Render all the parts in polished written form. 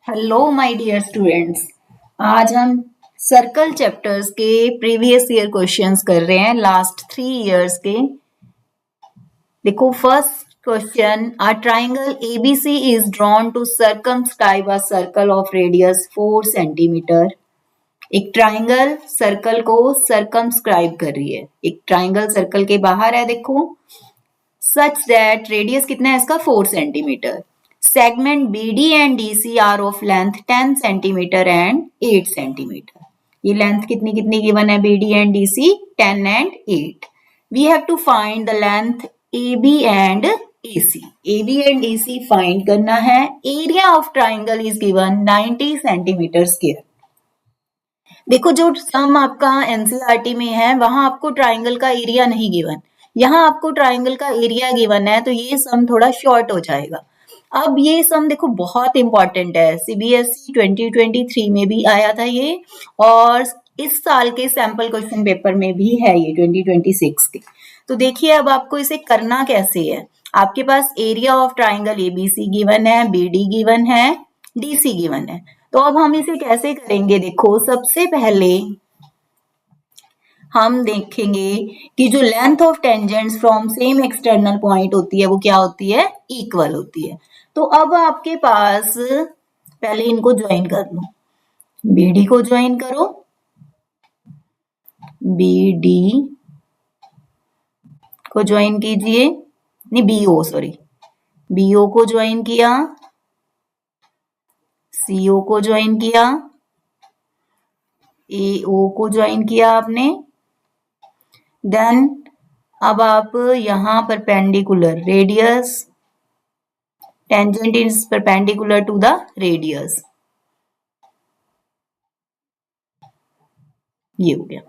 Hello my dear students. आज हम circle chapters के प्रीवियस ईयर क्वेश्चंस कर रहे हैं, लास्ट 3 इयर्स के। देखो first question, a triangle ABC is drawn to circumscribe a circle of radius 4 centimetre. एक ट्राइंगल सर्कल को सर्कमस्क्राइब कर रही है। एक ट्राइंगल सर्कल के बाहर है, देखो, such that रेडियस कितना है इसका 4 centimetre. Segment BD and DC are of length 10 centimetre and 8 centimetre. ये लेंथ कितनी कितनी गिवन है BD and DC? 10 and 8। We have to find the length AB and AC। AB and AC find करना है। Area of triangle is given 90 centimetre square. देखो जो सम आपका NCERT में है वहां आपको ट्राइंगल का एरिया नहीं गिवन, यहाँ आपको ट्राइंगल का एरिया गिवन है, तो ये सम थोड़ा शॉर्ट हो जाएगा। अब ये सम देखो बहुत इंपॉर्टेंट है, सीबीएसई 2023 में भी आया था ये, और इस साल के सैंपल क्वेश्चन पेपर में भी है ये 2026 के। तो देखिए अब आपको इसे करना कैसे है। आपके पास area of triangle ABC given है, बीडी गिवन है, डीसी गिवन है। तो अब हम इसे कैसे करेंगे, देखो सबसे पहले हम देखेंगे कि जो length of tangents from same external point होती है वो क्या होती है, इक्वल होती है। तो अब आपके पास पहले इनको ज्वाइन कर लो, बीडी को ज्वाइन करो, बीडी को ज्वाइन कीजिए, नहीं बीओ सॉरी, बीओ को ज्वाइन किया, सीओ को ज्वाइन किया, एओ को ज्वाइन किया आपने। देन अब आप यहां perpendicular radius, tangent is perpendicular to the radius, ये हो गया।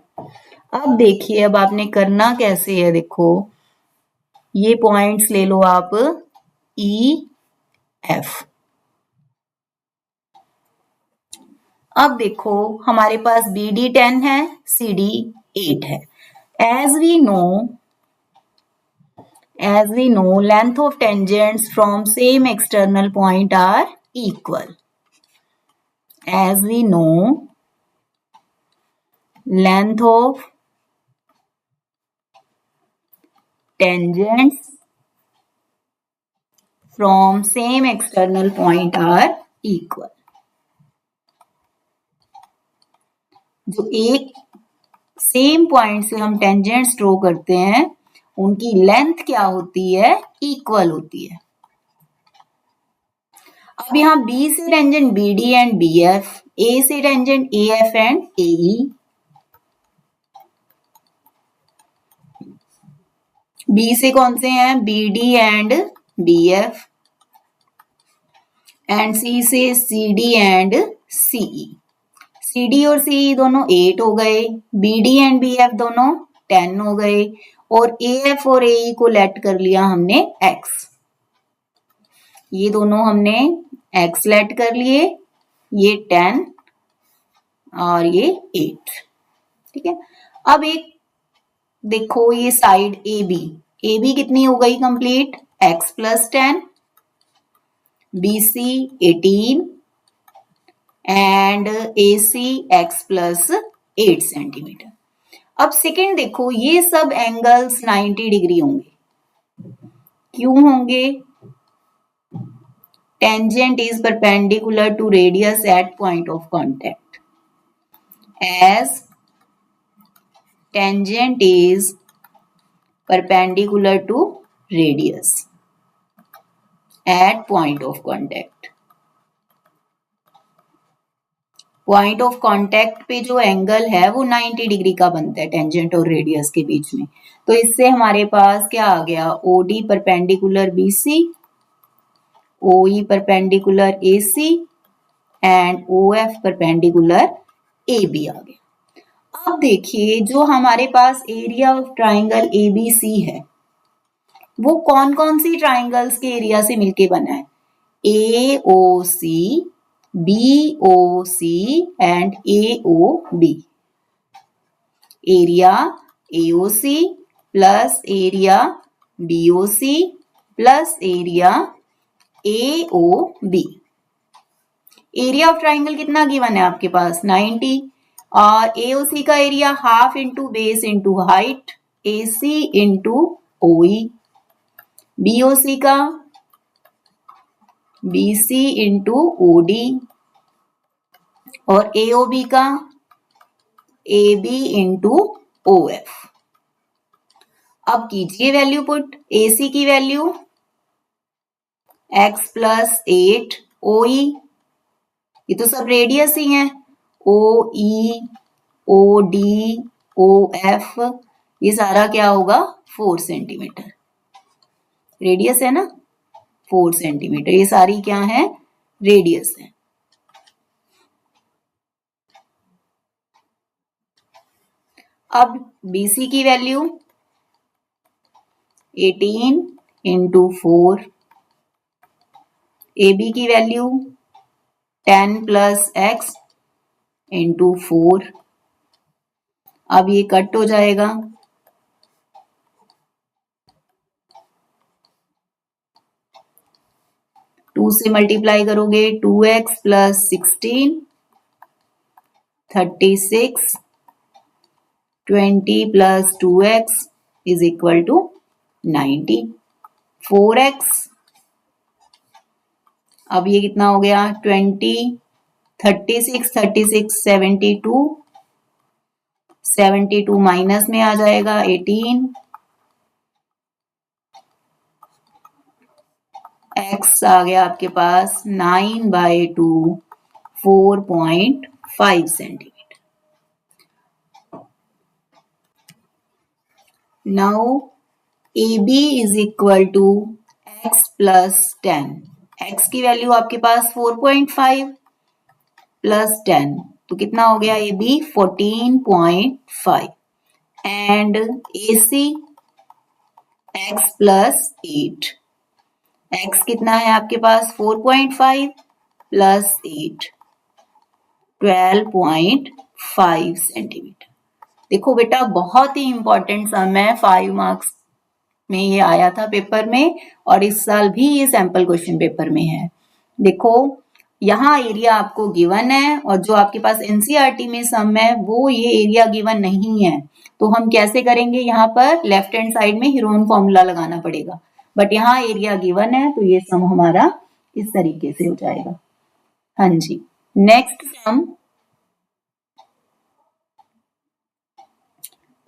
अब देखिए अब आपने करना कैसे है, देखो ये पॉइंट्स ले लो आप ई एफ। अब देखो हमारे पास BD 10 है, CD 8 है। As we know length of tangents from same external point are equal. As we know length of tangents from same external point are equal. जो एक सेम पॉइंट से हम टेंजेंट्स ड्रॉ करते हैं उनकी लेंथ क्या होती है, इक्वल होती है। अब यहाँ B से tangent BD and BF, A से tangent AF and AE, B से कौन से हैं BD and BF, and C से CD एंड CE। CD और CE दोनों 8 हो गए, BD एंड BF दोनों 10 हो गए, और AF और AE को लेट कर लिया हमने X। ये दोनों हमने X लेट कर लिए, ये 10 और ये 8, ठीक है। अब एक देखो ये साइड AB कितनी हो गई complete, X plus 10, BC 18 and AC X plus 8 centimetre. अब सेकेंड देखो ये सब एंगल्स 90 डिग्री होंगे, क्यों होंगे, tangent is perpendicular to radius at point of contact. As tangent is perpendicular to radius at point of contact. Point of contact पे जो angle है वो 90 डिग्री का बनता है टेंजेंट और रेडियस के बीच में। तो इससे हमारे पास क्या आ गया, OD perpendicular BC, OE perpendicular AC and OF perpendicular AB आ गया। अब देखिए जो हमारे पास एरिया ऑफ ट्राइंगल ABC है वो कौन कौन सी ट्राइंगल्स के एरिया से मिलके बना है, AOC, BOC and AOB। Area AOC plus area BOC plus area AOB, area of triangle कितना गिवन है आपके पास 90 और एओसी का area half into base into height AC into ओई, बीओसी का बीसी इंटू ओडी और एओबी का AB इंटू OF। अब कीजिए वैल्यू पुट, AC की वैल्यू x प्लस 8, OE ये तो सब रेडियस ही है, OE, OD, OF ये सारा क्या होगा 4 सेंटीमीटर, रेडियस है ना 4 सेंटीमीटर, ये सारी क्या है रेडियस है। अब BC की वैल्यू 18 इंटू 4, AB की वैल्यू 10 प्लस x इंटू 4, अब ये कट हो जाएगा, 2 से मल्टीप्लाई करोगे 2x plus 16, 36, 20 plus 2x is equal to 90, 4x, अब ये कितना हो गया 20, 36, 36, 72, 72 माइनस में आ जाएगा 18, x आ गया आपके पास 9/2, 4.5 centimetre. Now AB is equal to x plus 10, x की वैल्यू आपके पास 4.5 प्लस 10 तो कितना हो गया AB 14.5 and AC x plus 8, x कितना है आपके पास 4.5 प्लस 8 12.5 सेंटीमीटर। देखो बेटा बहुत ही इंपॉर्टेंट सम है, 5 मार्क्स में ये आया था पेपर में और इस साल भी ये सैंपल क्वेश्चन पेपर में है। देखो यहाँ एरिया आपको गिवन है और जो आपके पास एनसीईआरटी में सम है वो ये एरिया गिवन नहीं है, तो हम कैसे करेंगे, यहाँ पर लेफ्ट हैंड साइड में हीरोन फॉर्मूला लगाना पड़ेगा, बट यहाँ एरिया गिवन है तो ये सम हमारा इस तरीके से हो जाएगा। हाँ जी, next sum,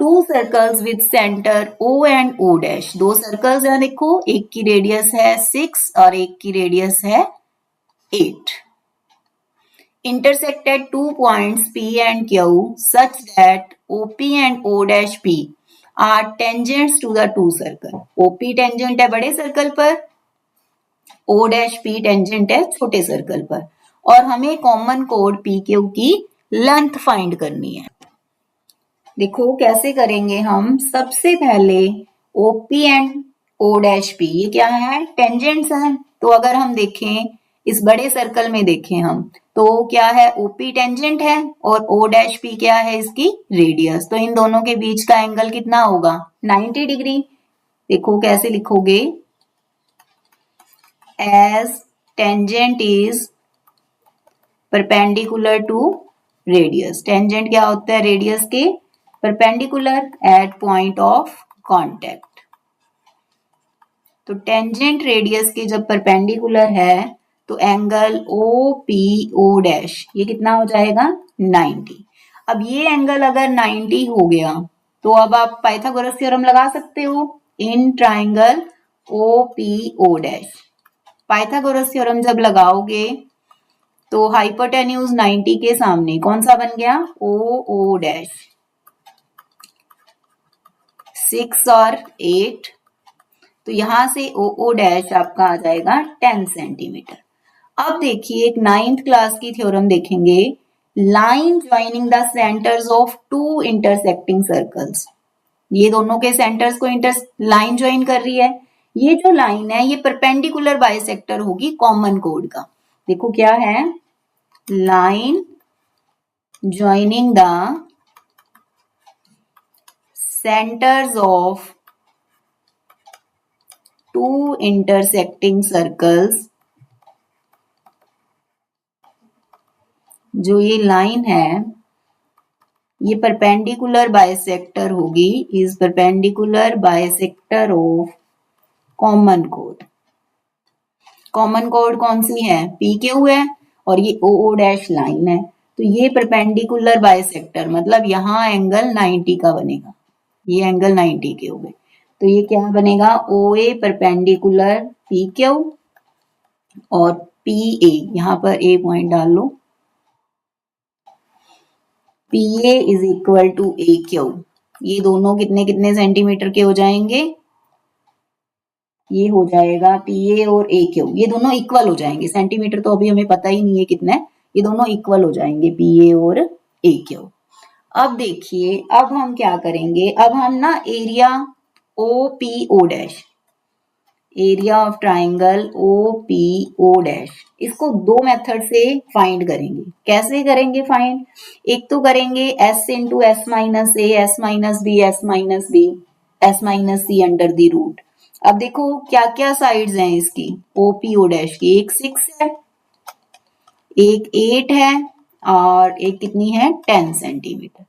two circles with centre O and O dash, दो सर्कल्स हैं देखो, एक की रेडियस है 6 और एक की रेडियस है 8, intersected 2 points P and Q such that OP and O dash P are tangents to the two circle, OP tangent है बड़े सर्कल पर, O dash P टेंजेंट है छोटे सर्कल पर और हमें कॉमन कोड PQ की लेंथ फाइंड करनी है। देखो कैसे करेंगे हम, सबसे पहले OP and O dash P ये क्या है टेंजेंट्स हैं, तो अगर हम देखें इस बड़े सर्कल में देखें हम तो क्या है OP टेंजेंट है और O डैश P क्या है इसकी रेडियस, तो इन दोनों के बीच का एंगल कितना होगा 90 डिग्री। देखो कैसे लिखोगे, as tangent is perpendicular to radius, tangent क्या होता है रेडियस के perpendicular at point of contact, तो टेंजेंट रेडियस के जब परपेंडिकुलर है तो एंगल OPO डैश ये कितना हो जाएगा 90। अब ये एंगल अगर 90 हो गया तो अब आप पाइथागोरस थ्योरम लगा सकते हो in triangle OPO dash, Pythagoras theorem जब लगाओगे तो हाइपोटेन्यूज 90 के सामने कौन सा बन गया OO डैश, 6 और 8, तो यहां से OO डैश आपका आ जाएगा 10 सेंटीमीटर। अब देखिए एक 9th क्लास की थ्योरम देखेंगे, line joining the centres of two intersecting circles, ये दोनों के सेंटर्स को लाइन ज्वाइन कर रही है, ये जो लाइन है ये परपेंडिकुलर बाइसेक्टर होगी कॉमन कोड का। देखो क्या है, line joining the centres of two intersecting circles जो ये लाइन है ये परपेंडिकुलर बाइसेक्टर होगी, is perpendicular bisector of common code. Common code कौन सी है? पी क्यू है और ये ओ ओ डैश लाइन है, तो ये परपेंडिकुलर बाइसेक्टर मतलब यहाँ एंगल 90 का बनेगा, ये एंगल 90 के हो गए, तो ये क्या बनेगा? O A perpendicular P Q और पी ए, यहाँ पर ए पॉइंट डाल लो, P A is equal to A Q. ये दोनों कितने कितने सेंटीमीटर के हो जाएंगे? ये हो जाएगा पी ए और ए क्यू, ये दोनों इक्वल हो जाएंगे, सेंटीमीटर तो अभी हमें पता ही नहीं है कितना है, ये दोनों इक्वल हो जाएंगे पी ए और ए क्यू। अब देखिए, अब हम क्या करेंगे, अब हम ना area O P O dash, area of triangle O P O dash, इसको दो मेथड से फाइंड करेंगे। कैसे करेंगे फाइंड? एक तो करेंगे S into S minus A, S minus B, S minus B, S minus C under the root. अब देखो क्या क्या साइड्स हैं इसकी ओ पी ओ डैश की, एक 6 है, एक 8 है और एक कितनी है 10 सेंटीमीटर।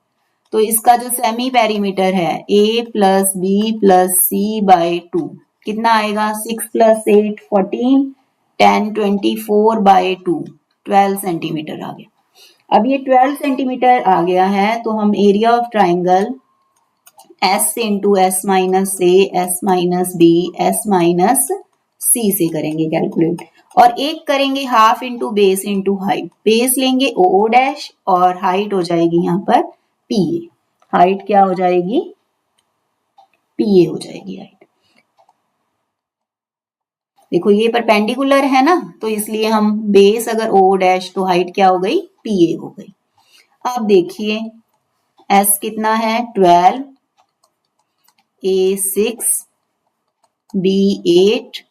तो इसका जो सेमी पेरीमीटर है a plus B plus C by 2 कितना आएगा? 6 प्लस 8 14, 10 24 बाई 2 12 सेंटीमीटर आ गया। अब ये 12 सेंटीमीटर आ गया है तो हम area of triangle s into S minus A, S minus B, S minus C से करेंगे कैलकुलेट, और एक करेंगे half into base into height. Base लेंगे ओ ओ डैश और हाइट हो जाएगी यहाँ पर पी ए। हाइट क्या हो जाएगी? पी ए हो जाएगी हाइट। देखो ये परपेंडिकुलर है ना, तो इसलिए हम बेस अगर ओ डैश तो हाइट क्या हो गई? पी ए हो गई। अब देखिए एस कितना है? 12, ए 6, बी 8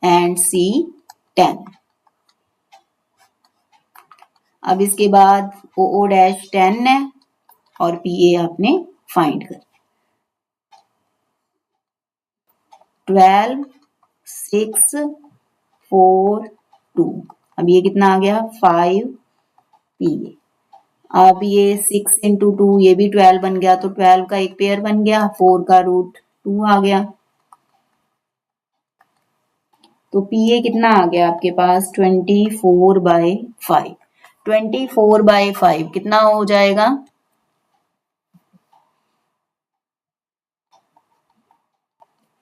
एंड सी 10। अब इसके बाद ओ ओ डैश 10 है और पी ए आपने फाइंड कर 12, 6, 4, 2। अब ये कितना आ गया? 5 पी ए। अब ये 6 इंटू 2, ये भी 12 बन गया, तो 12 का एक पेयर बन गया, 4 का रूट 2 आ गया, तो पी ए कितना आ गया आपके पास? 24/5। 24/5 कितना हो जाएगा?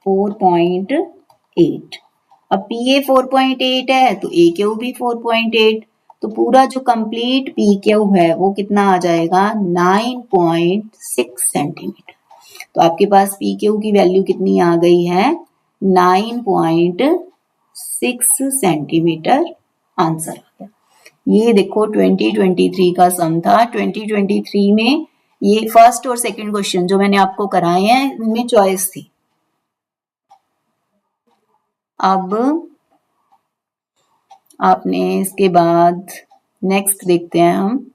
4.8। अब पी ए 4.8 है तो ए क्यू भी 4.8, तो पूरा जो कंप्लीट पी क्यू है वो कितना आ जाएगा? 9.6 सेंटीमीटर। तो आपके पास पी क्यू की वैल्यू कितनी आ गई है? 9.6 सेंटीमीटर आंसर आ गया। ये देखो 2023 का सम था। 2023 में ये फर्स्ट और सेकंड क्वेश्चन जो मैंने आपको कराए हैं उनमें चॉइस थी। अब आपने इसके बाद नेक्स्ट देखते हैं हम।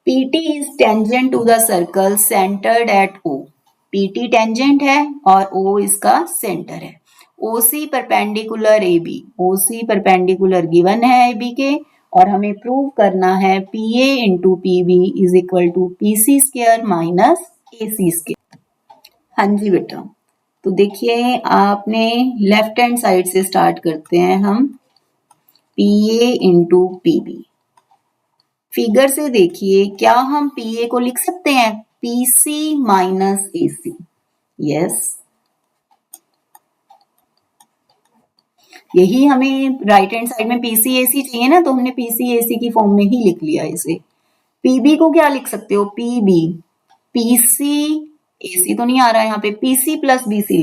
PT is tangent to the circle centered at O। PT tangent है और O इसका सेंटर है। OC perpendicular AB, OC perpendicular given है AB के, और हमें प्रूव करना है PA into PB is equal to PC square minus AC square. हाँ जी बेटा, तो देखिए आपने लेफ्ट हैंड साइड से स्टार्ट करते हैं हम। PA इंटू PB, फिगर से देखिए क्या हम PA को लिख सकते हैं PC माइनस AC? यस, यही हमें राइट हैंड साइड में PC AC चाहिए ना, तो हमने PC AC की फॉर्म में ही लिख लिया इसे। PB को क्या लिख सकते हो? PB, PC AC तो नहीं आ रहा है यहाँ पे, PC प्लस BC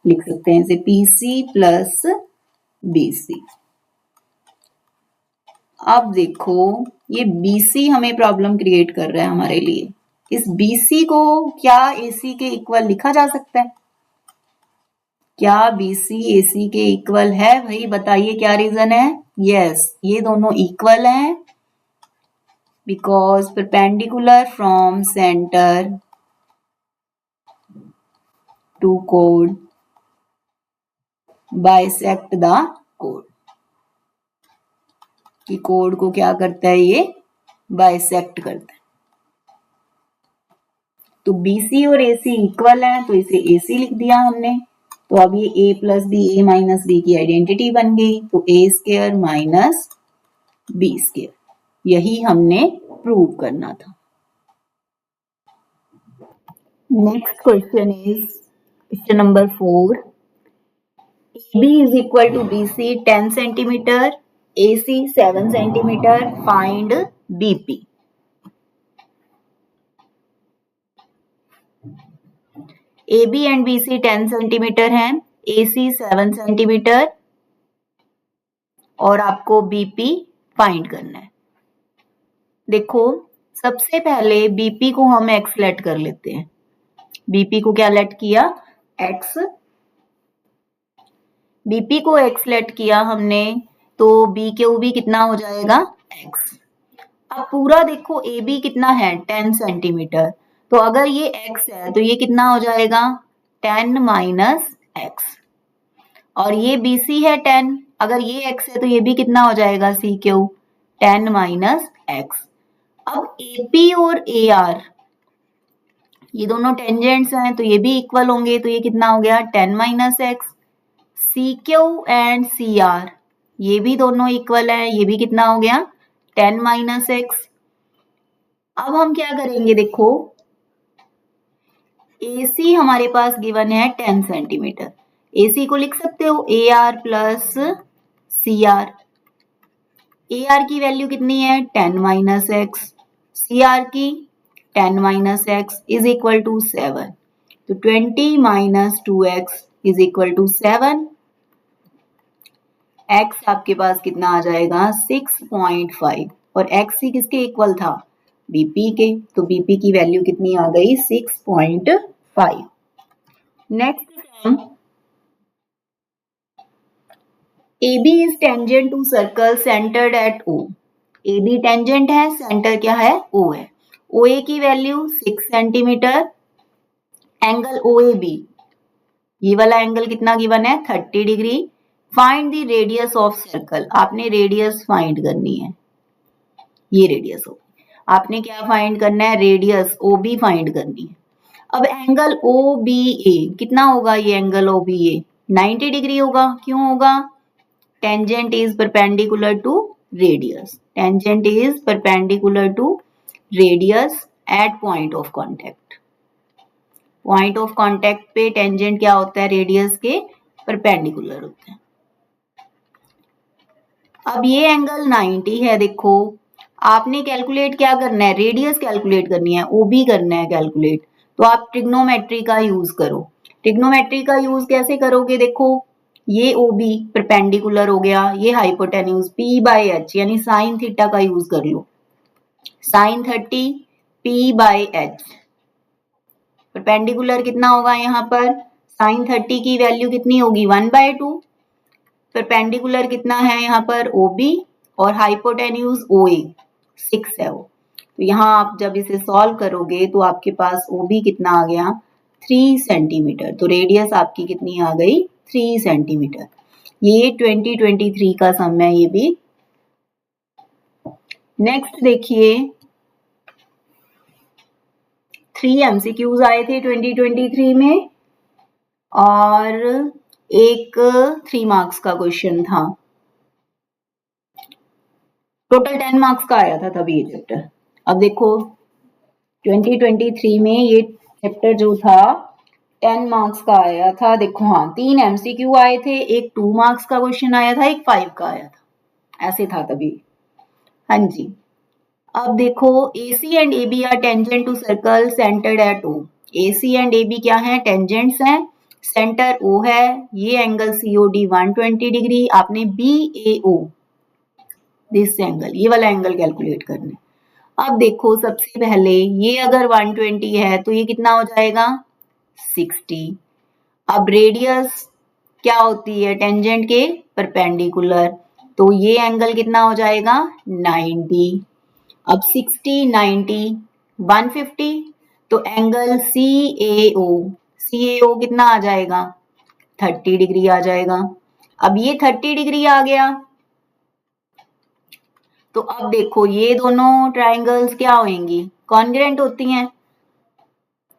लिख सकते हैं इसे, PC प्लस BC। अब देखो ये BC हमें प्रॉब्लम क्रिएट कर रहा है हमारे लिए। इस BC को क्या AC के इक्वल लिखा जा सकता है? क्या BC AC के इक्वल है? भाई बताइए क्या रीजन है? यस, ये दोनों इक्वल हैं because perpendicular from centre to code bisect the code. कि कोड को क्या करता है, ये बाइसेक्ट करता है। तो BC और AC इक्वल है, तो इसे AC लिख दिया हमने। तो अब ये A plus B, A minus B की आइडेंटिटी बन गई, तो A square minus B square, यही हमने प्रूव करना था। Next question is question number 4। AB is equal to BC 10 centimeter, AC 7 centimeter. Find BP. AB and BC 10 centimetre हैं, AC 7 centimetre और आपको BP फाइंड करना है। देखो सबसे पहले BP को हम X लेट कर लेते हैं। BP को क्या लेट किया, X। BP को X लेट किया हमने, तो BQB कितना हो जाएगा, X। अब पूरा देखो AB कितना है, 10 सेंटीमीटर, तो अगर ये X है तो ये कितना हो जाएगा, 10 माइनस X। और ये BC है 10, अगर ये X है तो ये भी कितना हो जाएगा, CQ 10 माइनस X। अब AP और AR ये दोनों टेंजेंट्स हैं, तो ये भी इक्वल होंगे, तो ये कितना हो गया, 10 minus X। CQ and CR ये भी दोनों इक्वल है, ये भी कितना हो गया, 10 माइनस X। अब हम क्या करेंगे, देखो AC हमारे पास गिवन है 10 सेंटीमीटर, AC को लिख सकते हो AR प्लस CR। AR की वैल्यू कितनी है, 10 माइनस X, CR की 10 minus X is equal to 7, तो 20 minus 2X is equal to 7। X आपके पास कितना आ जाएगा, 6.5, और X ही किसके इक्वल था, BP के, तो BP की वैल्यू कितनी आ गई, 6.5। Next sum, AB is tangent to circle centered at O। AB tangent है, सेंटर क्या है, O है। OA की वैल्यू 6 सेंटीमीटर। एंगल OAB, ये वाला एंगल कितना गिवन है, 30 degree. Find the radius of circle, आपने रेडियस फाइंड करनी है, ये रेडियस हो, आपने क्या फाइंड करना है, रेडियस OB फाइंड करनी है। अब एंगल OBA कितना होगा, ये एंगल OBA 90 डिग्री होगा, क्यों होगा, tangent is perpendicular to radius, tangent is perpendicular to radius at point of contact. Point of contact पे टेंजेंट क्या होता है, रेडियस के परपेंडिकुलर होता है। अब ये एंगल 90 है, देखो आपने कैलकुलेट क्या करना है, रेडियस कैलकुलेट करनी है, OB करना है कैलकुलेट, तो आप ट्रिग्नोमेट्री का यूज करो। ट्रिग्नोमेट्री का यूज कैसे करोगे, देखो ये OB परपेंडिकुलर हो गया, ये हाइपोटेन्यूज P/H यानी साइन थीटा का यूज कर लो, साइन 30 P/H। परपेंडिकुलर कितना होगा, यहाँ पर साइन 30 की वैल्यू कितनी होगी, 1/2। परपेंडिकुलर कितना है यहाँ पर, OB, और हाइपोटेन्यूज OA 6 है वो, तो यहाँ आप जब इसे सॉल्व करोगे तो आपके पास OB कितना आ गया, 3 सेंटीमीटर, तो रेडियस आपकी कितनी आ गई, 3 सेंटीमीटर। ये 2023 का सम है ये भी। नेक्स्ट देखिए 3 MCQs आए थे 2023 में और एक 3 मार्क्स का क्वेश्चन था, टोटल 10 मार्क्स का आया था तभी ये चैप्टर। अब देखो 2023 में ये चैप्टर जो था 10 मार्क्स का आया था, देखो हाँ 3 MCQ आए थे, एक 2 मार्क्स का क्वेश्चन आया था, एक 5 का आया था, ऐसे था तभी। हाँ जी, अब देखो AC and AB are tangent to circle centred at O। AC and AB क्या है, टेंजेंट्स हैं, सेंटर O है, ये एंगल COD 120 डिग्री, आपने BAO दिस एंगल, ये वाला एंगल कैलकुलेट करना है। अब देखो सबसे पहले ये अगर 120 है तो ये कितना हो जाएगा, 60। अब रेडियस क्या होती है, टेंजेंट के परपेंडिकुलर, तो ये एंगल कितना हो जाएगा, 90। अब 60 90 150, तो एंगल CAO कितना आ जाएगा, 30 डिग्री आ जाएगा। अब ये 30 डिग्री आ गया, तो अब देखो ये दोनों ट्राइंगल्स क्या होंगी, कॉन्ग्रेंट होती हैं।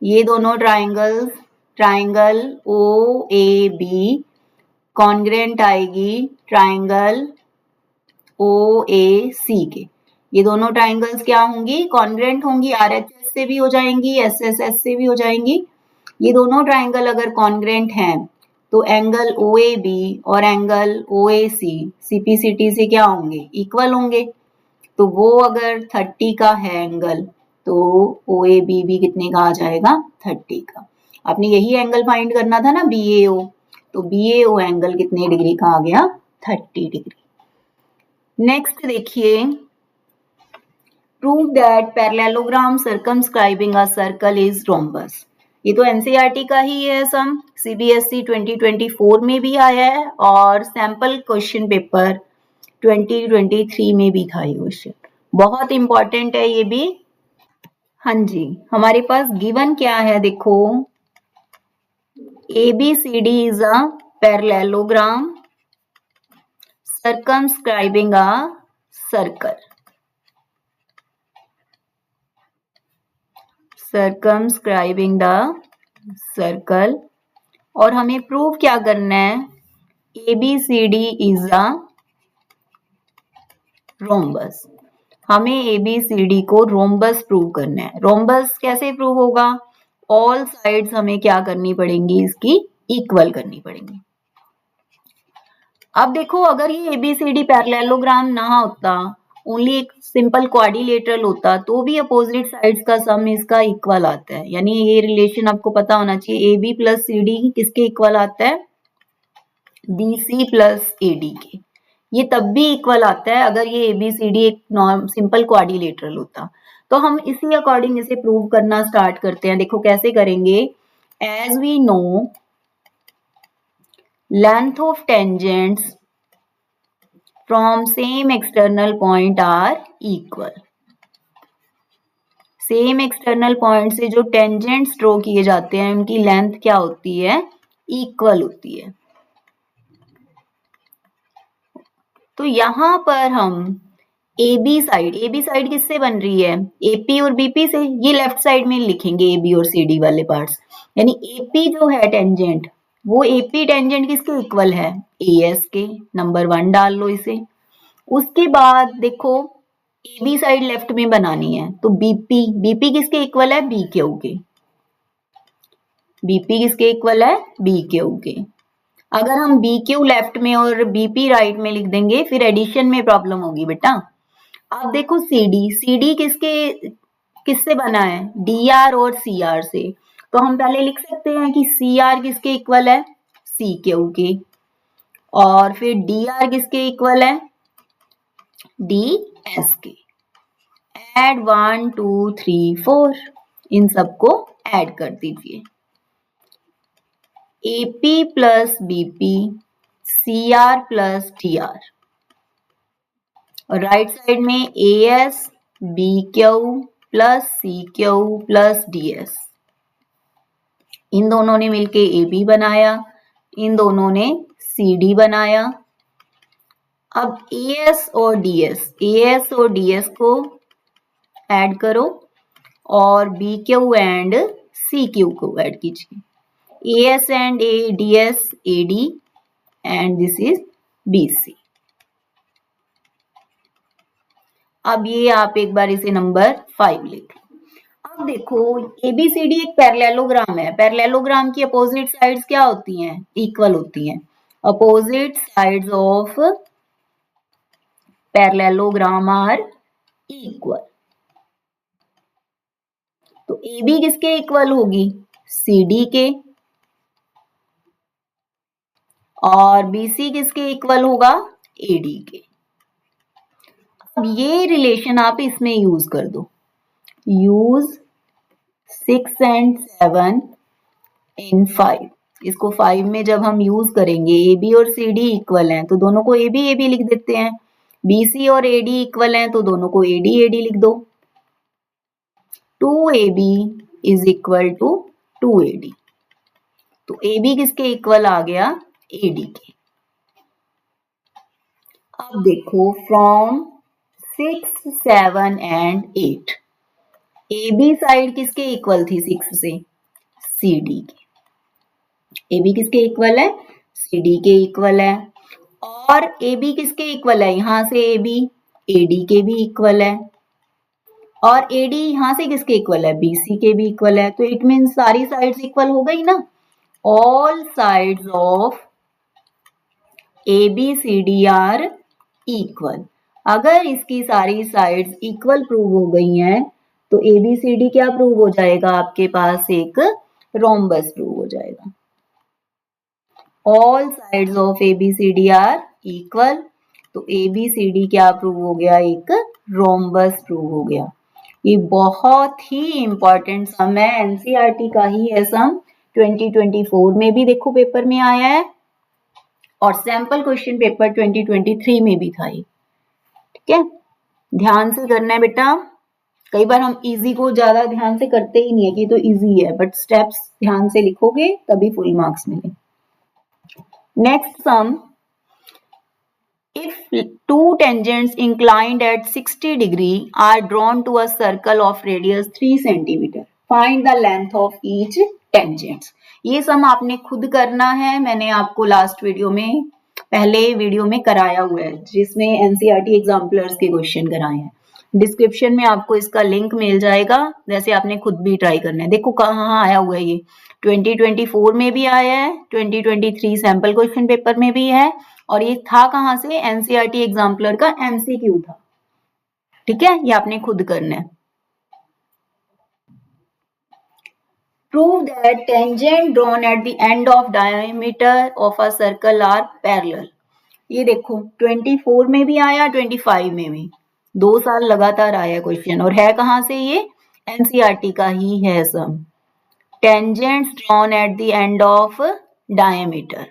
ये दोनों triangles, triangle O A B congruent आएगी ट्राइंगल ओ ए सी के। ये दोनों ट्राइंगल्स क्या होंगी, कॉन्ग्रेंट होंगी, आरएचएस से भी हो जाएंगी, एसएसएस से भी हो जाएंगी। ये दोनों ट्राइंगल अगर कॉन्ग्रेंट हैं तो एंगल ओ ए बी और angle O A C CPCT से क्या होंगे, इक्वल होंगे। तो वो अगर 30 का है एंगल तो ओ ए बी भी कितने का आ जाएगा, 30 का। आपने यही एंगल फाइंड करना था ना, बी ए ओ, तो बी ए ओ एंगल कितने डिग्री का आ गया, 30 डिग्री। नेक्स्ट देखिए, prove that parallelogram circumscribing a circle is rhombus. ये तो एनसीईआरटी का ही है सम, सीबीएसई 2024 में भी आया है और सैंपल क्वेश्चन पेपर 2023 में भी था ये क्वेश्चन, बहुत इंपॉर्टेंट है ये भी। हाँ जी, हमारे पास गिवन क्या है देखो, ABCD is a parallelogram circumscribing a circle. Circumscribing the circle. और हमें प्रूव क्या करना है, ABCD is a rhombus. हमें ABCD को रोम्बस प्रूव करना है। रोम्बस कैसे प्रूव होगा, ऑल साइड्स हमें क्या करनी पड़ेंगी, इसकी इक्वल करनी पड़ेंगी। अब देखो अगर ये ABCD पैरेललोग्राम ना होता, ओनली एक सिंपल क्वाड्रिलेटरल होता, तो भी अपोजिट साइड्स का सम इसका इक्वल आता है। यानी ये रिलेशन आपको पता होना चाहिए, AB प्लस CD किसके इक्वल आता है, BC प्लस AD के। ये तब भी इक्वल आता है अगर ये ABCD एक सिंपल क्वाड्रिलेटरल होता। तो हम इसी अकॉर्डिंग इसे प्रूव करना स्टार्ट करते हैं। देखो कैसे करेंगे, as we know length of tangents from same external point are equal. Same external point से जो टेंजेंट्स ड्रॉ किए जाते हैं उनकी लेंथ क्या होती है, इक्वल होती है। तो यहां पर हम AB साइड किससे बन रही है, AP और BP से। ये लेफ्ट साइड में लिखेंगे AB और CD वाले पार्ट्स, यानी AP जो है टेंजेंट, वो AP टेंजेंट किसके इक्वल है, AS के। नंबर 1 डाल लो इसे। उसके बाद देखो AB साइड लेफ्ट में बनानी है, तो BP किसके इक्वल है, BQ के। BP किसके इक्वल है, BQ के। अगर हम BQ लेफ्ट में और BP राइट में लिख देंगे फिर एडिशन में प्रॉब्लम होगी बेटा। अब देखो CD किससे बना है, DR और CR से। तो हम पहले लिख सकते हैं कि CR किसके इक्वल है, CQ के। और फिर DR किसके इक्वल है, DS के। ऐड 1 2 3 4, इन सबको ऐड कर दीजिए। AP plus BP, CR plus DR, और राइट साइड में AS BQ plus CQ plus DS। इन दोनों ने मिलके AB बनाया, इन दोनों ने CD बनाया। अब AS और DS को ऐड करो और BQ एंड CQ को ऐड कीजिए। AS and DS AD and this is BC। अब ये आप एक बार इसे नंबर 5 लिख। अब देखो ABCD एक पैरेललोग्राम है, पैरेललोग्राम की अपोजिट साइड्स क्या होती हैं, इक्वल होती हैं। Opposite sides of parallelogram are equal. तो AB किसके इक्वल होगी, CD के, और BC किसके इक्वल होगा, AD के। अब ये रिलेशन आप इसमें यूज कर दो, यूज 6 and 7 in 5। इसको 5 में जब हम यूज करेंगे, AB और CD इक्वल हैं तो दोनों को AB लिख देते हैं, BC और AD इक्वल हैं तो दोनों को AD लिख दो। 2AB is equal to 2AD। तो AB किसके इक्वल आ गया, AD के। अब देखो from 6, 7 and 8। A B side किसके इक्वल थी 6 से? सी डी के। ए बी किसके इक्वल है? सी डी के इक्वल है। और ए बी किसके इक्वल है? यहां से ए बी ए डी के भी इक्वल है। और ए डी यहां से किसके इक्वल है? बी सी के भी इक्वल है। तो इट मीन्स सारी साइड्स इक्वल हो गई ना। All sides of A B C D are equal. अगर इसकी सारी साइड्स इक्वल प्रूव हो गई हैं तो ए बी सी डी क्या प्रूव हो जाएगा? आपके पास एक रोम्बस प्रूव हो जाएगा। All sides of A B C D are equal, तो ए बी सी डी क्या प्रूव हो गया? एक रोम्बस प्रूव हो गया। ये बहुत ही इंपॉर्टेंट सम है, एनसीईआरटी का ही है सम। 2024 में भी देखो पेपर में आया है और सैंपल क्वेश्चन पेपर 2023 में भी था ये। ठीक है, ध्यान से करना है बेटा। कई बार हम इजी को ज्यादा ध्यान से करते ही नहीं है कि तो इजी है, बट स्टेप्स ध्यान से लिखोगे तभी फुल मार्क्स मिले। Next sum, if two tangents inclined at 60 degree are drawn to a circle of radius 3 centimeter, find the length of each tangent। ये सम आपने खुद करना है, मैंने आपको लास्ट वीडियो में, पहले वीडियो में कराया हुआ है जिसमें एनसीईआरटी एग्जाम्पलर्स के क्वेश्चन कराए हैं। डिस्क्रिप्शन में आपको इसका लिंक मिल जाएगा, जैसे आपने खुद भी ट्राई करना है। देखो कहाँ आया हुआ है ये, 2024 में भी आया है, 2023 सैंपल क्वेश्चन पेपर में भी है, और ये था कहां से? एनसीईआरटी एग्जाम्पलर का एमसीक्यू था। ठीक है, ये आपने खुद करना है। Prove that tangent drawn at the end of diameter of a circle are parallel। ये देखो 24 में भी आया, 25 में भी, 2 साल लगातार आया क्वेश्चन, और है कहां से? ये एनसीईआरटी का ही है सम। Tangents drawn at the end of diameter,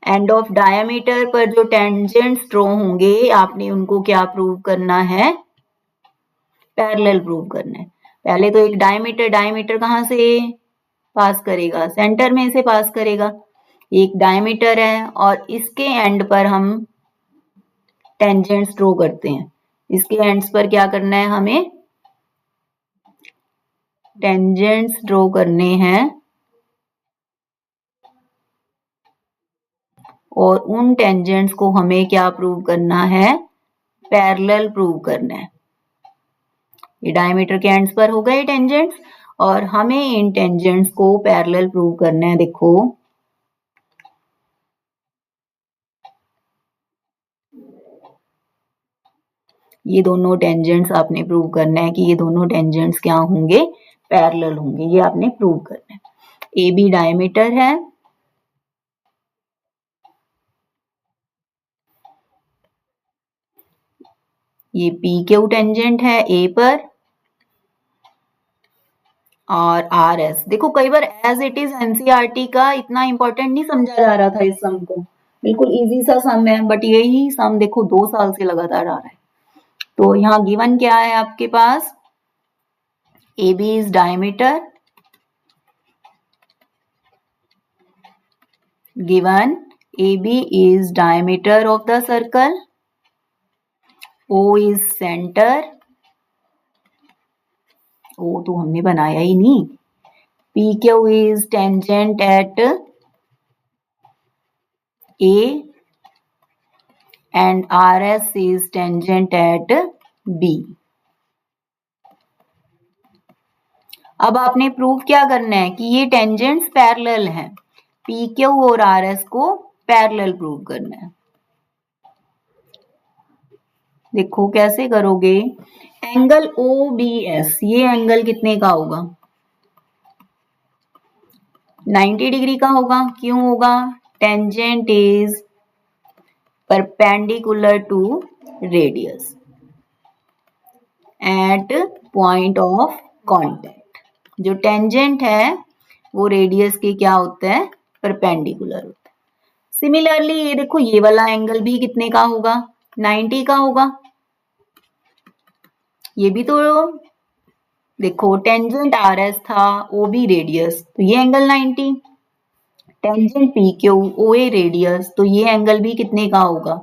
end of diameter पर जो टेंजेंट्स ड्रॉ होंगे आपने उनको क्या प्रूव करना है? पैरेलल प्रूव करना है। पहले तो एक डायमीटर कहां से पास करेगा? सेंटर में से पास करेगा। एक डायमीटर है और इसके एंड पर हम टेंजेंट्स ड्रॉ करते हैं। इसके एंड्स पर क्या करना है? हमें टेंजेंट्स ड्रॉ करने हैं और उन टेंजेंट्स को हमें क्या प्रूव करना है? पैरेलल प्रूव करना है। ये डायमीटर के एंड्स पर हो गए टेंजेंट्स, और हमें इन टेंजेंट्स को पैरेलल प्रूव करना है। देखो ये दोनों टेंजेंट्स आपने प्रूव करना है कि ये दोनों टेंजेंट्स क्या होंगे? पैरेलल होंगे। ये आपने प्रूव करना है। ए बी डायमीटर है, ये पी क्यू टेंजेंट है ए पर, और आर एस। देखो कई बार एज इट इज एनसीईआरटी का इतना इंपॉर्टेंट नहीं समझा जा रहा था इस सम को, बिल्कुल इजी सा सम है, बट यही सम देखो 2 साल से लगातार आ रहा है। तो यहाँ गिवन क्या है आपके पास? A B is diameter, given A B is diameter of the circle, O is centre, O तो हमने बनाया ही नहीं, P Q is tangent at A and RS is tangent at B। अब आपने प्रूव क्या करना है कि ये टेंजेंट्स पैरेलल हैं। PQ और RS को पैरेलल प्रूव करना है। देखो कैसे करोगे? एंगल OBS, ये एंगल कितने का होगा? 90 डिग्री का होगा। क्यों होगा? Tangent is perpendicular to radius at point of contact। जो टेंजेंट है वो रेडियस के क्या होता है? परपेंडिकुलर होता है। सिमिलरली ये देखो ये वाला एंगल भी कितने का होगा? 90 का होगा। ये भी तो देखो टेंजेंट आर एस था, ओ बी रेडियस, तो ये angle 90। Tangent P Q O A radius, तो ये एंगल भी कितने का होगा?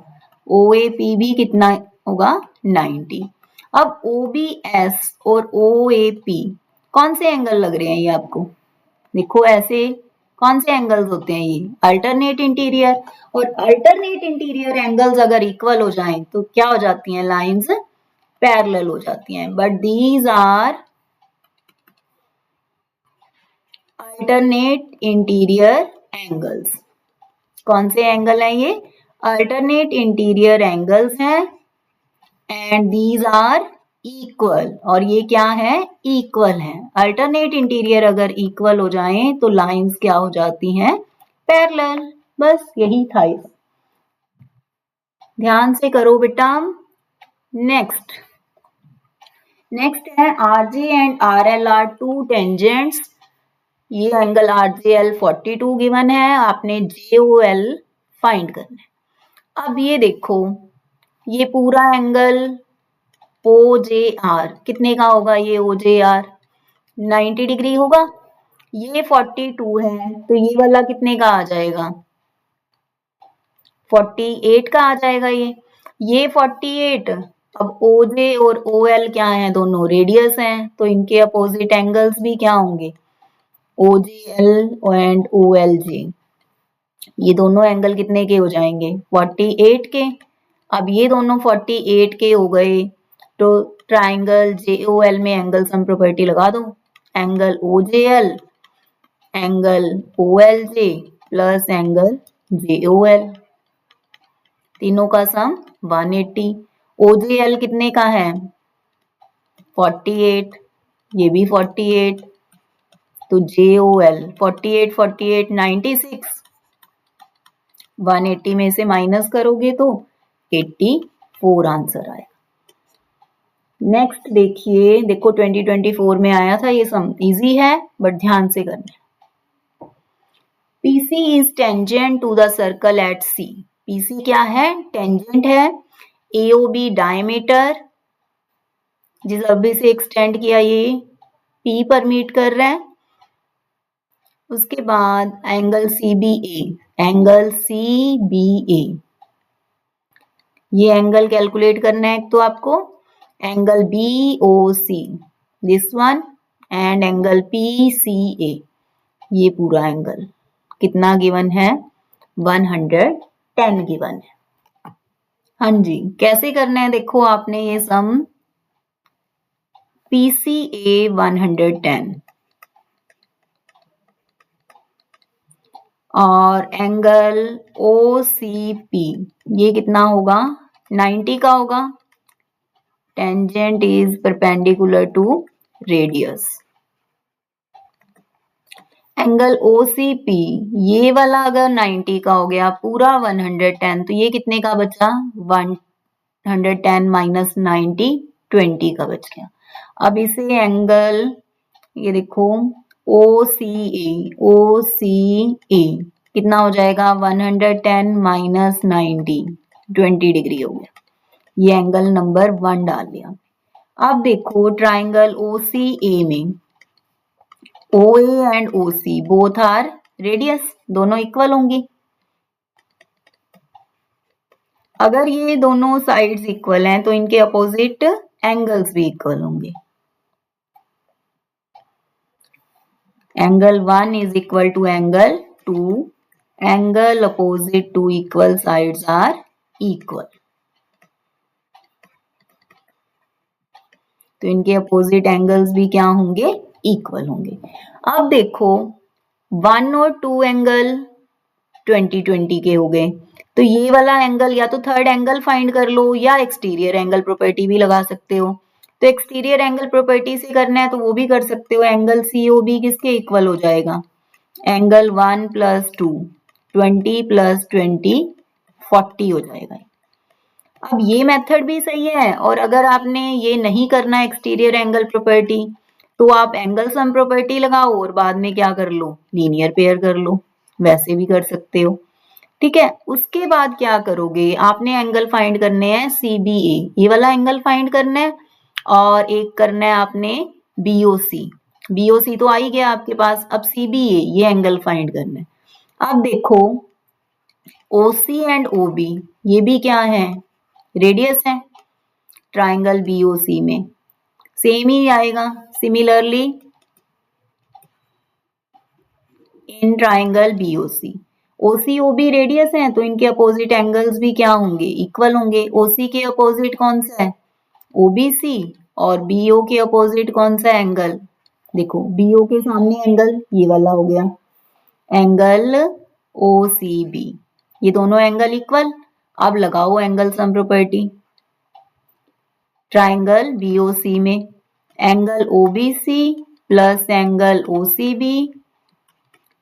OAP भी कितना होगा 90। अब OBS और OAP कौन से एंगल लग रहे हैं ये आपको? देखो ऐसे कौन से एंगल्स होते हैं ये? Alternate interior. और अल्टरनेट इंटीरियर एंगल्स अगर इक्वल हो जाएं तो क्या हो जाती हैं? लाइंस पैरेलल हो जाती हैं। But these are alternate interior angles. कौन से एंगल है ये? अल्टरनेट इंटीरियर एंगल्स हैं एंड दीज आर इक्वल। और ये क्या है? इक्वल है। अल्टरनेट इंटीरियर अगर इक्वल हो जाएं तो लाइंस क्या हो जाती हैं? पैरेलल। बस यही था। ध्यान से करो बेटा। नेक्स्ट है RJ and RL are two tangents. ये एंगल RJL 42 गिवन है, आपने JOL फाइंड करना है। अब ये देखो, ये पूरा एंगल OJR कितने का होगा? ये OJR 90 डिग्री होगा। ये 42 है तो ये वाला कितने का आ जाएगा? 48 का आ जाएगा। ये 48। अब OJ और OL क्या है? दोनों रेडियस हैं तो इनके अपोजिट एंगल्स भी क्या होंगे? OJL and OLJ। ये दोनों एंगल कितने के हो जाएंगे? 48 के। अब ये दोनों 48 के हो गए तो ट्राइंगल JOL में एंगल सम प्रॉपर्टी लगा दो। Angle OJL angle OLJ plus angle JOL, तीनों का सम 180। OJL कितने का है? 48। ये भी 48 तो JOL 48 48 96। 180 में से माइनस करोगे तो 84 आंसर आएगा। नेक्स्ट देखिए, देखो 2024 में आया था ये सम। इजी है बट ध्यान से करना है। PC is tangent to the circle at C। PC क्या है? टेंजेंट है। AOB डायमीटर जिस अभी से एक्सटेंड किया ये P पर मीट कर रहा है। उसके बाद एंगल CBA, एंगल CBA, ये एंगल कैलकुलेट करना है तो आपको। Angle BOC this one and angle PCA, ये पूरा एंगल कितना गिवन है? 110 गिवन है। हाँ जी, कैसे करना है देखो आपने ये सम। PCA 110 और एंगल OCP ये कितना होगा? 90 का होगा। Tangent is perpendicular to radius. Angle OCP ये वाला अगर 90 का हो गया, पूरा 110, तो ये कितने का बचा? 110 माइनस 90 20 का बच गया। अब इसे एंगल ये देखो OCA कितना हो जाएगा? 110 माइनस 90 20 डिग्री हो गया। ये एंगल नंबर 1 डाल दिया। अब देखो ट्राइंगल OCA में OA and OC both are radius, दोनों इक्वल होंगी। अगर ये दोनों साइड्स इक्वल हैं तो इनके अपोजिट एंगल्स भी इक्वल होंगे। Angle 1 is equal to angle 2, angle opposite to equal sides are equal, तो इनके अपोजिट एंगल्स भी क्या होंगे? इक्वल होंगे। अब देखो 1 और 2 एंगल 20 के हो गए तो ये वाला एंगल या तो थर्ड एंगल फाइंड कर लो या एक्सटीरियर एंगल प्रॉपर्टी भी लगा सकते हो। तो एक्सटीरियर एंगल प्रॉपर्टी से करना है तो वो भी कर सकते हो। एंगल COB किसके इक्वल हो जाएगा? एंगल 1 प्लस 2 20 प्लस 20 40 हो जाएगा। अब ये मेथड भी सही है। और अगर आपने ये नहीं करना एक्सटीरियर एंगल प्रॉपर्टी तो आप एंगल सम प्रॉपर्टी लगाओ और बाद में क्या कर लो? लीनियर पेयर कर लो, वैसे भी कर सकते हो। ठीक है, उसके बाद क्या करोगे? आपने एंगल फाइंड करने हैं CBA, ये वाला एंगल फाइंड करना है, और एक करना है आपने BOC तो आ ही गया आपके पास। अब CBA ये एंगल फाइंड करना है। अब देखो OC एंड OB ये भी क्या है? रेडियस है ट्राइंगल बीओसी में, सेम ही आएगा। Similarly in triangle BOC, OC OB radius है तो इनके अपोजिट एंगल्स भी क्या होंगे, इक्वल होंगे। ओसी के अपोजिट कौन सा है, ओबीसी, और बीओ के अपोजिट कौन सा एंगल, देखो बीओ के सामने एंगल ये वाला हो गया, एंगल ओसीबी, ये दोनों एंगल इक्वल। अब लगाओ angle sum property triangle BOC में, angle OBC plus angle OCB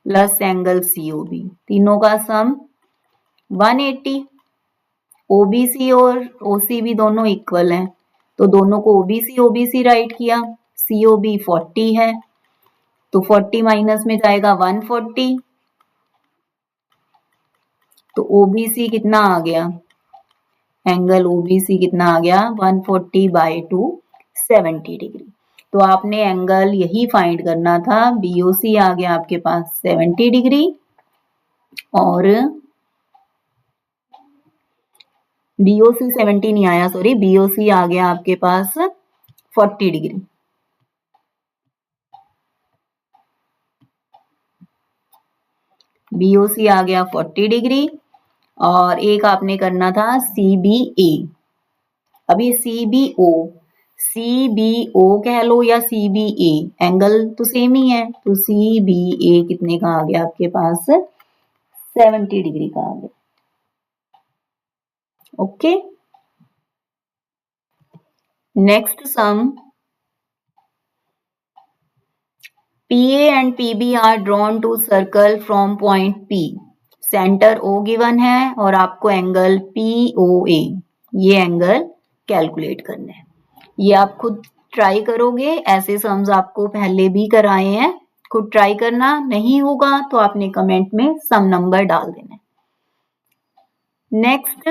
plus angle COB, तीनों का सम 180। ओबीसी और ओसीबी दोनों इक्वल हैं तो दोनों को ओबीसी ओबीसी राइट किया, सीओबी 40 है तो 40 माइनस में जाएगा 140, तो ओबीसी कितना आ गया, एंगल ओबीसी कितना आ गया 140/2 70 डिग्री। तो आपने एंगल यही फाइंड करना था, बीओसी आ गया आपके पास 70 डिग्री और बीओसी 70 नहीं आया, सॉरी, बीओसी आ गया आपके पास 40 डिग्री। बीओसी आ गया 40 डिग्री और एक आपने करना था सीबीए। अब ये सीबीओ कह लो या सीबीए, एंगल तो सेम ही है, तो सीबीए कितने का आ गया आपके पास 70 डिग्री का आ गया। Okay, next sum, PA and PB are drawn to circle from point P, centre O given है और आपको एंगल POA, ये एंगल कैलकुलेट करना है। ये आप खुद ट्राई करोगे, ऐसे सम्स आपको पहले भी कराए हैं, खुद ट्राई करना, नहीं होगा तो आपने कमेंट में सम नंबर डाल देना है। Next,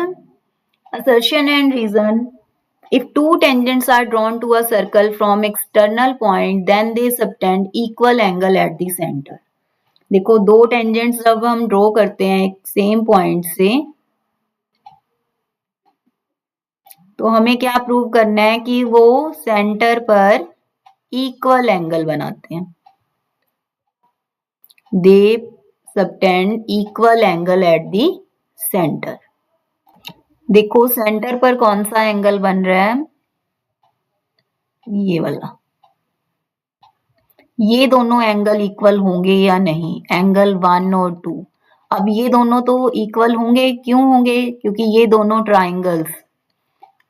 assertion and reason. If two tangents are drawn to a circle from external point, then they subtend equal angle at the center. देखो दो टेंजेंट्स जब हम ड्रॉ करते हैं एक सेम पॉइंट से, तो हमें क्या प्रूव करना है कि वो सेंटर पर इक्वल एंगल बनाते हैं। They subtend equal angle at the centre. देखो सेंटर पर कौन सा एंगल बन रहा है, ये वाला। ये दोनों एंगल इक्वल होंगे या नहीं, एंगल 1 और 2। अब ये दोनों तो इक्वल होंगे, क्यों होंगे, क्योंकि ये दोनों ट्राइंगल्स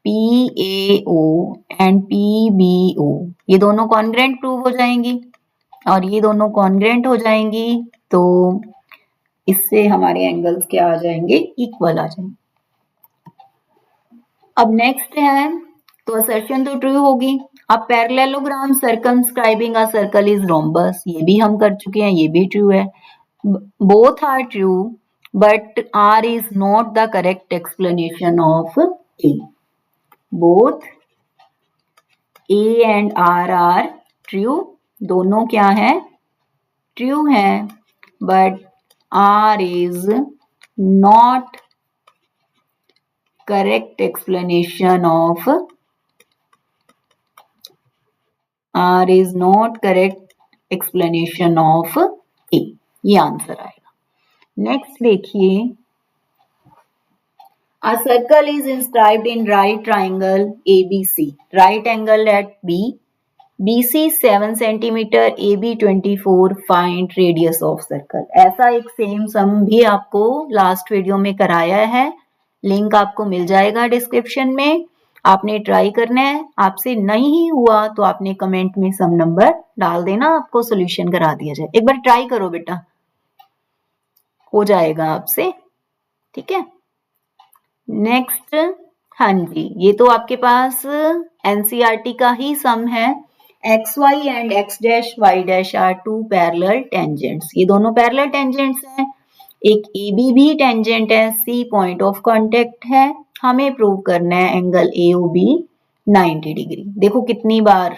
PAO एंड PBO ये दोनों कॉन्ग्रेंट प्रूव हो जाएंगी, और ये दोनों कॉन्ग्रेंट हो जाएंगी तो इससे हमारे एंगल्स क्या आ जाएंगे, इक्वल आ जाएंगे। अब नेक्स्ट है, तो असर्शन तो ट्रू होगी। अब parallelogram circumscribing a circle is rhombus, ये भी हम कर चुके हैं, ये भी ट्रू है। Both are true but R is not the correct explanation of A। Both A and R are true, दोनों क्या है, ट्रू है, but R is not correct explanation of, R is not correct explanation of A, ये answer आएगा। Next देखिए, A circle is inscribed in right triangle ABC, right angle at B, BC 7 centimeter, AB 24, find radius of circle। ऐसा एक same सम भी आपको last video में कराया है, लिंक आपको मिल जाएगा डिस्क्रिप्शन में, आपने ट्राई करना है। आपसे नहीं हुआ तो आपने कमेंट में सम नंबर डाल देना, आपको सॉल्यूशन करा दिया जाए। एक बार ट्राई करो बेटा, हो जाएगा आपसे, ठीक है। नेक्स्ट, हाँ जी, ये तो आपके पास एनसीईआरटी का ही सम है। XY and X dash Y dash are two parallel tangents, ये दोनों पैरेलल टेंजेंट्स हैं। एक AB भी टेंजेंट है, C पॉइंट ऑफ कांटेक्ट है। हमें प्रूव करना है एंगल AOB 90 डिग्री। देखो कितनी बार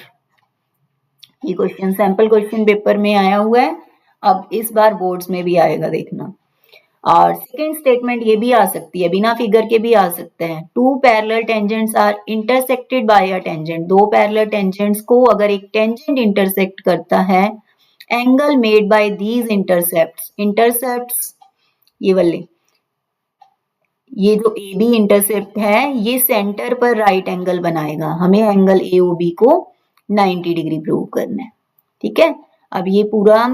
ये क्वेश्चन सैंपल क्वेश्चन पेपर में आया हुआ है, अब इस बार बोर्ड्स में भी आएगा, देखना। और सेकेंड स्टेटमेंट ये भी आ सकती है, बिना फिगर के भी आ सकता है। Two parallel tangents are intersected by a tangent. दो पैरेलल टेंजेंट्स को अगर एक टेंजेंट इंटरसेक्ट करता है, angle made by these intercepts ये वाले, ये जो ए बी इंटरसेप्ट है ये सेंटर पर राइट एंगल बनाएगा। हमें एंगल ए ओ बी को 90 डिग्री प्रूव करना है। ठीक है, अब ये पूरा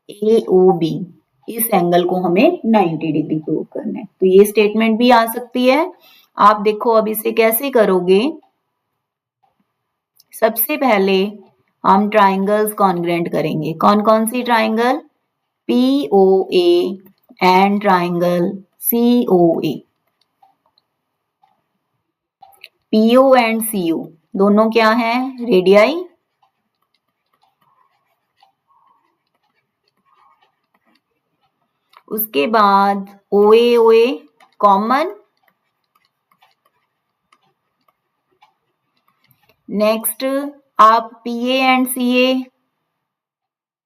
ए ओ बी इस एंगल को हमें 90 डिग्री प्रूव करना है। तो ये स्टेटमेंट भी आ सकती है। आप देखो अब इसे कैसे करोगे। सबसे पहले हम ट्राइंगल्स कॉन्ग्रेंट करेंगे। कौन कौन सी triangle? P O A and triangle C O A. PO and CO दोनों क्या है? रेडियाई। उसके बाद ओए कॉमन। नेक्स्ट आप पीए एंड सीए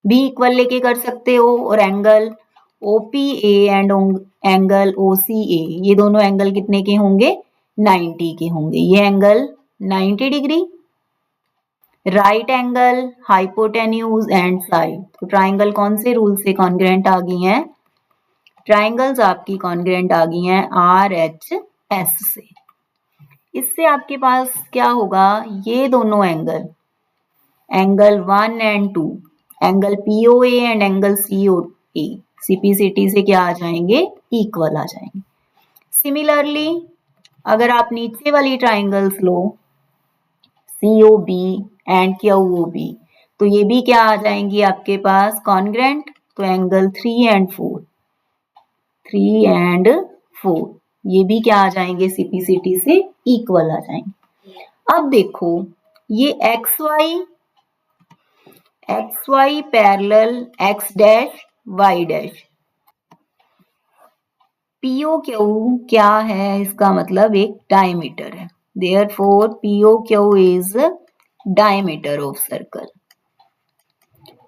भी इक्वल लेके कर सकते हो, और angle OPA and angle OCA ये दोनों एंगल कितने के होंगे? 90 के होंगे। ये angle 90 degree. Right angle hypotenuse and side. तो ट्राइंगल कौन से रूल से कॉन्ग्रेंट आ गई हैं? ट्राइंगल्स आपकी कॉन्ग्रेंट आ गई हैं आर एच एस से। इससे आपके पास क्या होगा? ये दोनों angle 1 and 2, angle POA and angle COA CPCT से क्या आ जाएंगे? इक्वल आ जाएंगे। सिमिलरली अगर आप नीचे वाली ट्राइंगल्स लो सीओबी एंड क्यूओबी, तो ये भी क्या आ जाएंगी आपके पास? कॉन्ग्रेंट। तो एंगल 3 एंड 4 ये भी क्या आ जाएंगे? सीपीसीटी से इक्वल आ जाएंगे। अब देखो ये X Y parallel X dash Y dash. PO Q क्या है? इसका मतलब एक डायमीटर है। Therefore PO Q is diameter of circle.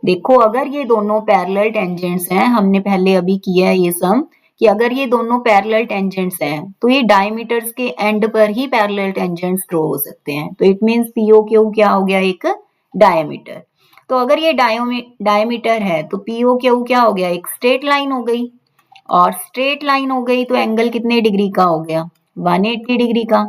देखो अगर ये दोनों पैरेलल टेंजेंट्स हैं, हमने पहले अभी किया है ये सम, कि अगर ये दोनों पैरेलल टेंजेंट्स हैं तो ये डायमीटर्स के एंड पर ही पैरेलल टेंजेंट्स ड्रॉ हो सकते हैं। तो इट मींस पीओ क्यू क्या हो गया? एक डायमीटर। तो अगर ये डायमीटर है तो पीओ क्यू क्या हो गया? एक स्ट्रेट लाइन हो गई। और स्ट्रेट लाइन हो गई तो एंगल कितने डिग्री का हो गया? 180 डिग्री का।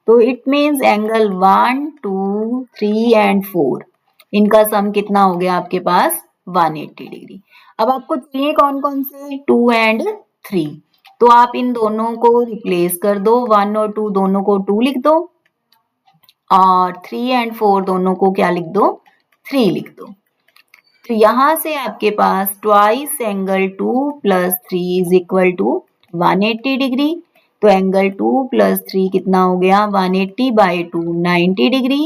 तो इट मींस एंगल 1 2 3 एंड 4 इनका सम कितना हो गया आपके पास? 180 डिग्री। अब आपको चाहिए कौन कौन से? 2 एंड 3। तो आप इन दोनों को रिप्लेस कर दो। 1 और 2 दोनों को 2 लिख दो, और 3 एंड 4 दोनों को क्या लिख दो? 3 लिख दो। तो यहां से आपके पास ट्वाइस एंगल 2 प्लस 3 इज इक्वल टू 180 डिग्री। तो एंगल 2 प्लस 3 कितना हो गया? 180 by 2 90 degree.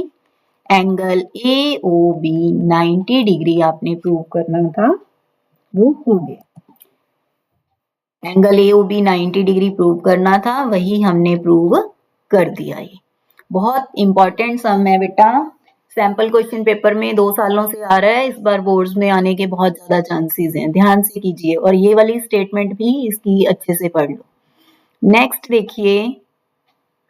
Angle A O B 90 degree आपने प्रूव करना था, वो हो गया। Angle A O B 90 degree prove करना था, वही हमने प्रूव कर दिया। ये बहुत इंपॉर्टेंट सम है बेटा। सैंपल क्वेश्चन पेपर में 2 सालों से आ रहा है, इस बार बोर्ड्स में आने के बहुत ज्यादा चांसेस हैं। ध्यान से कीजिए, और ये वाली स्टेटमेंट भी इसकी अच्छे से पढ़ लो। नेक्स्ट देखिए,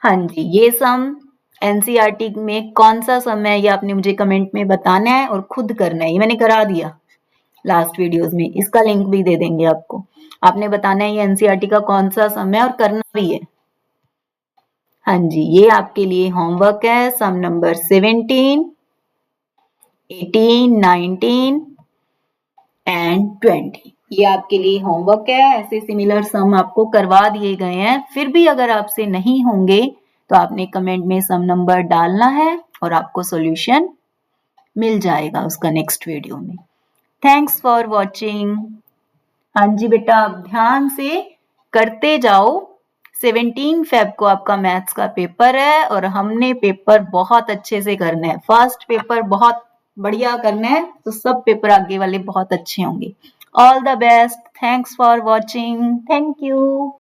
हाँ जी, ये सम एनसीईआरटी में कौन सा सम है ये आपने मुझे कमेंट में बताना है और खुद करना है। ये मैंने करा दिया लास्ट वीडियोस में, इसका लिंक भी दे देंगे आपको। आपने बताना है ये एनसीईआरटी का कौन सा सम है और करना भी है। हाँ जी, ये आपके लिए होमवर्क है। सम नंबर 17, 18, 19 एंड 20 ये आपके लिए होमवर्क है। ऐसे सिमिलर सम आपको करवा दिए गए हैं। फिर भी अगर आपसे नहीं होंगे तो आपने कमेंट में सम नंबर डालना है और आपको सॉल्यूशन मिल जाएगा उसका नेक्स्ट वीडियो में। Thanks for watching. हाँ जी बेटा, आप ध्यान से करते जाओ। 17 फेब को आपका मैथ्स का पेपर है, और हमने पेपर बहुत अच्छे से करना है। फर्स्ट पेपर बहुत बढ़िया करना है, तो सब पेपर आगे वाले बहुत अच्छे होंगे। All the best. Thanks for watching. Thank you.